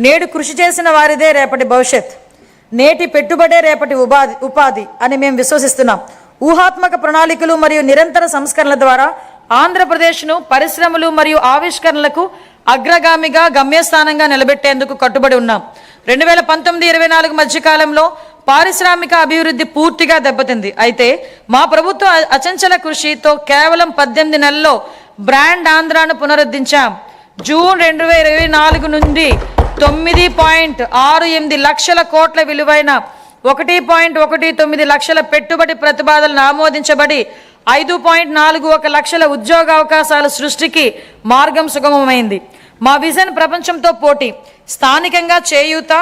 నేడు కృషి చేసిన వారిదే రేపటి భవిష్యత్, నేటి పెట్టుబడే రేపటి ఉపాధి అని మేము విశ్వసిస్తున్నాం. ఊహాత్మక ప్రణాళికలు మరియు నిరంతర సంస్కరణల ద్వారా ఆంధ్రప్రదేశ్ను పరిశ్రమలు మరియు ఆవిష్కరణలకు అగ్రగామిగా గమ్యస్థానంగా నిలబెట్టేందుకు కట్టుబడి ఉన్నాం. 2019-24 మధ్యకాలంలో పారిశ్రామిక అభివృద్ధి పూర్తిగా దెబ్బతింది. అయితే మా ప్రభుత్వ అచంచల కృషితో కేవలం 18 నెలల్లో బ్రాండ్ ఆంధ్రాను పునరుద్ధరించాం. జూన్ 2024 నుండి 9.68 లక్షల కోట్ల విలువైన 1.19 లక్షల పెట్టుబడి ప్రతిపాదనలు ఆమోదించబడి 5.41 లక్షల ఉద్యోగ అవకాశాల సృష్టికి మార్గం సుగమమైంది. మా విజన్ ప్రపంచంతో పోటీ, స్థానికంగా చేయూత.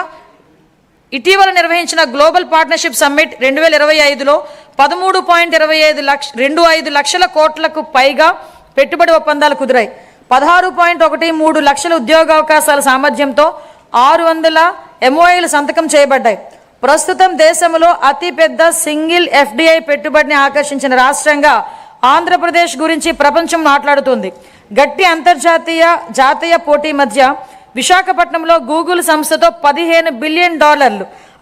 ఇటీవల నిర్వహించిన గ్లోబల్ పార్ట్నర్షిప్ సమ్మిట్ 2025లో 13.25 లక్షల కోట్లకు పైగా పెట్టుబడి ఒప్పందాలు కుదిరాయి. 16.13 లక్షల ఉద్యోగ అవకాశాల సామర్థ్యంతో 600 MOUలు సంతకం చేయబడ్డాయి. ప్రస్తుతం దేశంలో అతిపెద్ద సింగిల్ FDI పెట్టుబడిని ఆకర్షించిన రాష్ట్రంగా ఆంధ్రప్రదేశ్ గురించి ప్రపంచం మాట్లాడుతుంది. గట్టి అంతర్జాతీయ జాతీయ పోటీ మధ్య విశాఖపట్నంలో గూగుల్ సంస్థతో $15 బిలియన్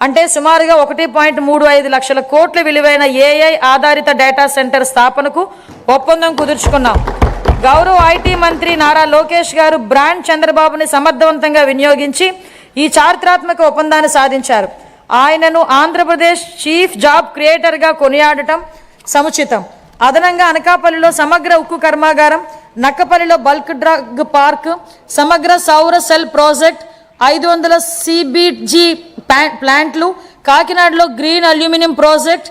అంటే సుమారుగా 1.35 లక్షల కోట్ల విలువైన AI ఆధారిత డేటా సెంటర్ స్థాపనకు ఒప్పందం కుదుర్చుకున్నాం. గౌరవ IT మంత్రి నారా లోకేష్ గారు బ్రాండ్ చంద్రబాబుని సమర్థవంతంగా వినియోగించి ఈ చారిత్రాత్మక ఒప్పందాన్ని సాధించారు. ఆయనను ఆంధ్రప్రదేశ్ చీఫ్ జాబ్ క్రియేటర్గా కొనియాడటం సముచితం. అదనంగా అనకాపల్లిలో సమగ్ర ఉక్కు కర్మాగారం, నక్కపల్లిలో బల్క్ డ్రగ్ పార్క్, సమగ్ర సౌర సెల్ ప్రాజెక్ట్, 500 CBG ప్లాంట్లు, కాకినాడలో గ్రీన్ అల్యూమినియం ప్రాజెక్ట్,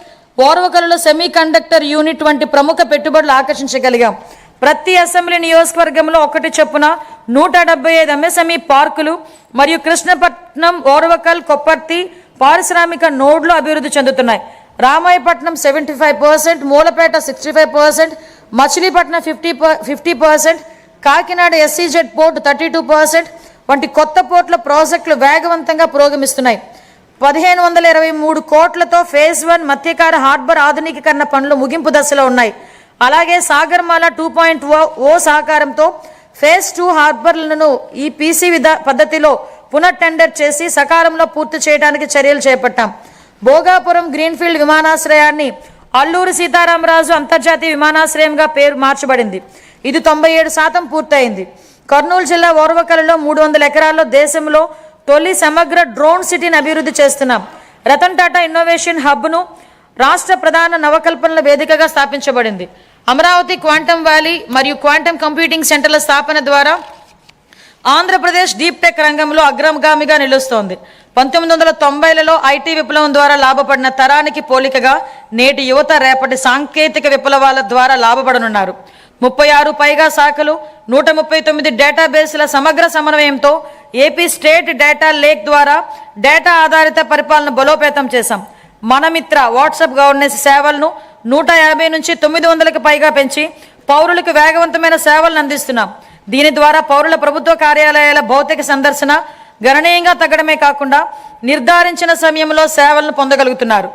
ఓర్వకల్లో సెమీ కండక్టర్ యూనిట్ వంటి ప్రముఖ పెట్టుబడులు ఆకర్షించగలిగాం. ప్రతి అసెంబ్లీ నియోజకవర్గంలో ఒకటి చొప్పున 175 MSME పార్కులు మరియు కృష్ణపట్నం, ఓర్వకల్, కొప్పర్తి పారిశ్రామిక నోడ్లు అభివృద్ధి చెందుతున్నాయి. రామాయపట్నం 75%, మూలపేట 65%, మచిలీపట్నం 50%, కాకినాడ SEZ పోర్ట్ 32% వంటి కొత్త పోర్టుల ప్రాజెక్టులు వేగవంతంగా పురోగమిస్తున్నాయి. 1523 కోట్లతో ఫేజ్ 1 మత్స్యకార హార్బర్ ఆధునికీకరణ పనులు ముగింపు దశలో ఉన్నాయి. అలాగే సాగర్మాల 2.0 సహకారంతో ఫేజ్ 2 హార్బర్లను ఈ PC పద్ధతిలో పునఃటెండర్ చేసి సకాలంలో పూర్తి చేయడానికి చర్యలు చేపట్టాం. భోగాపురం గ్రీన్ఫీల్డ్ విమానాశ్రయాన్ని అల్లూరి సీతారామరాజు అంతర్జాతీయ విమానాశ్రయంగా పేరు మార్చబడింది. ఇది 97% పూర్తయింది. కర్నూలు జిల్లా ఓర్వకల్లో 300 ఎకరాల్లో దేశంలో తొలి సమగ్ర డ్రోన్ సిటీని అభివృద్ధి చేస్తున్నాం. రతన్ టాటా ఇన్నోవేషన్ హబ్ను రాష్ట్ర ప్రధాన నవకల్పనల వేదికగా స్థాపించబడింది. అమరావతి క్వాంటమ్ వ్యాలీ మరియు క్వాంటమ్ కంప్యూటింగ్ సెంటర్ల స్థాపన ద్వారా ఆంధ్రప్రదేశ్ డీప్ టెక్ రంగంలో అగ్రగామిగా నిలుస్తోంది. 1990లలో IT విప్లవం ద్వారా లాభపడిన తరానికి పోలికగా నేటి యువత రేపటి సాంకేతిక విప్లవాల ద్వారా లాభపడనున్నారు. 36 పైగా శాఖలు, 139 డేటాబేస్ల సమగ్ర సమన్వయంతో ఏపీ స్టేట్ డేటా లేక్ ద్వారా డేటా ఆధారిత పరిపాలన బలోపేతం చేశాం. మనమిత్ర వాట్సాప్ గవర్నెన్స్ సేవలను 150 నుంచి 900కి పైగా పెంచి పౌరులకు వేగవంతమైన సేవలను అందిస్తున్నాం. దీని ద్వారా పౌరుల ప్రభుత్వ కార్యాలయాల భౌతిక సందర్శన గణనీయంగా తగ్గడమే కాకుండా నిర్ధారించిన సమయంలో సేవలను పొందగలుగుతున్నారు.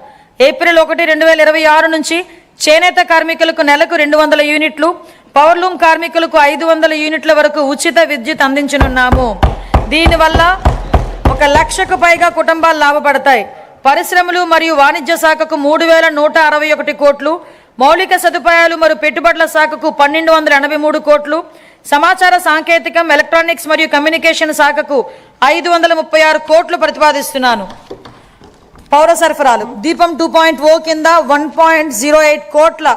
ఏప్రిల్ 1, 2026 నుంచి చేనేత కార్మికులకు నెలకు 200 యూనిట్లు, పవర్లూమ్ కార్మికులకు 500 యూనిట్ల వరకు ఉచిత విద్యుత్ అందించనున్నాము. దీనివల్ల 1 లక్షకు పైగా కుటుంబాలు లాభపడతాయి. పరిశ్రమలు మరియు వాణిజ్య శాఖకు 3161 కోట్లు, మౌలిక సదుపాయాలు మరియు పెట్టుబడుల శాఖకు 1283 కోట్లు, సమాచార సాంకేతికం, ఎలక్ట్రానిక్స్ మరియు కమ్యూనికేషన్ శాఖకు 536 కోట్లు ప్రతిపాదిస్తున్నాను. పౌర సరఫరాలు దీపం 2.0 కింద 1.08 కోట్ల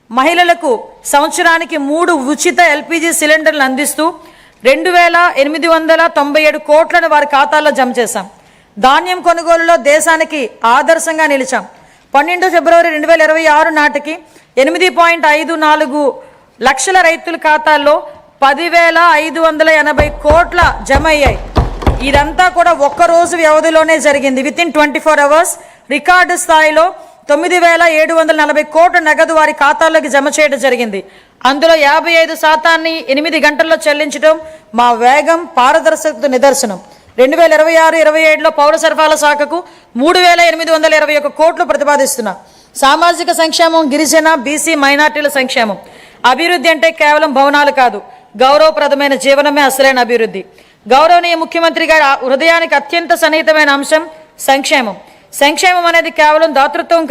మహిళలకు సంవత్సరానికి 3 ఉచిత LPG సిలిండర్లు అందిస్తూ 2897 కోట్లను వారి ఖాతాల్లో జమ చేశాం. ధాన్యం కొనుగోలులో దేశానికి ఆదర్శంగా నిలిచాం. 12 ఫిబ్రవరి 2026 నాటికి 8.54 లక్షల రైతుల ఖాతాల్లో 10,580 కోట్ల జమ అయ్యాయి. ఇదంతా కూడా ఒక్కరోజు వ్యవధిలోనే జరిగింది. వితిన్ 24 అవర్స్ రికార్డు స్థాయిలో 9,740 కోట్ల నగదు వారి ఖాతాల్లోకి జమ చేయడం జరిగింది. అందులో 55% 8 గంటల్లో చెల్లించడం మా వేగం, పారదర్శకత నిదర్శనం. 2026-27లో పౌర సరఫరాల శాఖకు 3,821 కోట్లు ప్రతిపాదిస్తున్నాం. సామాజిక సంక్షేమం, గిరిజన, BC, మైనార్టీల సంక్షేమం. అభివృద్ధి అంటే కేవలం భవనాలు కాదు, గౌరవప్రదమైన జీవనమే అసలైన అభివృద్ధి. గౌరవనీయ ముఖ్యమంత్రి గారి హృదయానికి అత్యంత సన్నిహితమైన అంశం సంక్షేమం. సంక్షేమం అనేది కేవలం దాతృత్వం